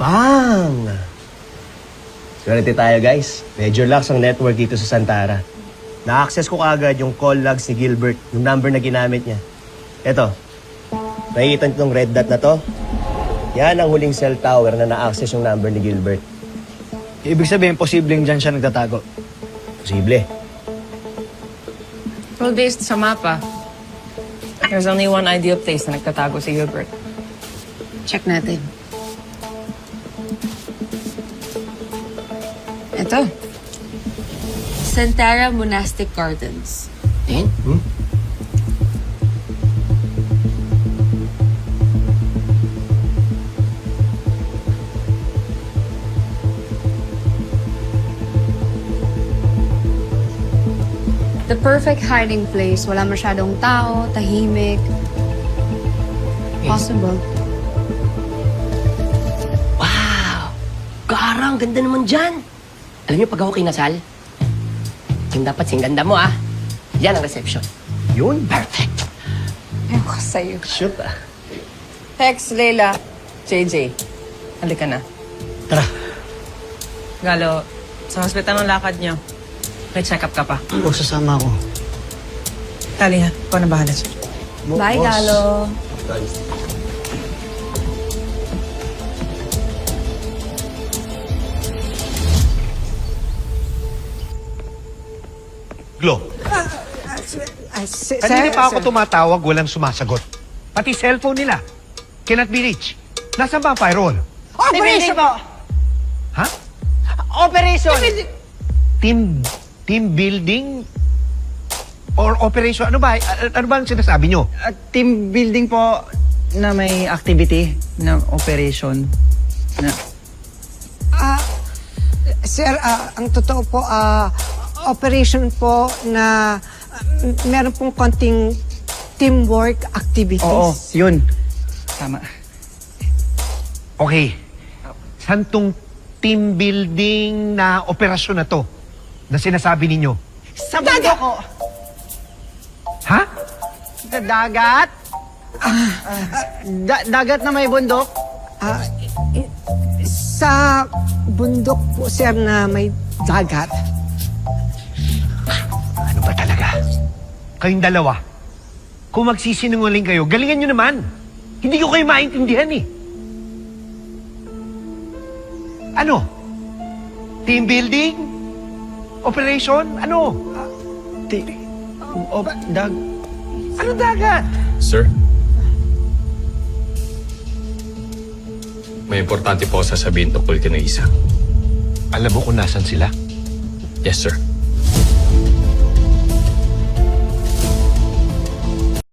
Bang! Swerte tayo guys. Medyo lax ang network dito sa Santara. Na-access ko kaagad yung call logs ni Gilbert, yung number na ginamit niya. Eto, nakikita niyo itong red dot na to? Yan ang huling cell tower na na-access yung number ni Gilbert. Ibig sabihin, posibleng dyan siya nagtatago. Posible. Well, based sa mapa, there's only one ideal place na nagtatago si Gilbert. Check natin. Ito. Santara Monastic Gardens. Then? The perfect hiding place. Wala masyadong tao, tahimik. Possible. Wow! Garang, ganda naman dyan. Alam niyo, pag ako kinasal, yung dapat singganda mo, ah. Yan ang reception. Yun. Perfect. Ayaw ko sa'yo. Shoot ah. Hex, Leila, JJ, halika na. Tara. Galo, sa hospital ng lakad niyo. May check up ka pa. O, sasama ako. Tali ha, ikaw na bahala siya. Bye, Galo. Glo, kanina pa ako tumatawag, walang sumasagot. Pati cellphone nila. Cannot be reached. Nasaan ba ang firewall? Operation po! Ha? Operation! Team building? Or operation? Ano ba? Ano ba ang sinasabi nyo? Team building po na may activity na operation. Na, Sir, ang totoo po, operation po na meron pong konting teamwork activities. oo, yun. Tama. Okay. Saan tong team building na operasyon na to? Na sinasabi ninyo? Sa bundok ko. Ha? Dagat. Dagat na may bundok. Sa bundok po, sir, na may dagat. Ano ba talaga? Kayong dalawa, kung magsisinungaling kayo, galingan nyo naman. Hindi ko kayo maintindihan eh. Ano? Team building? Operation? Ano? Ano dagat? Sir? May importante po sasabihin tungkol kay Isa. Alam mo kung nasan sila? Yes, sir.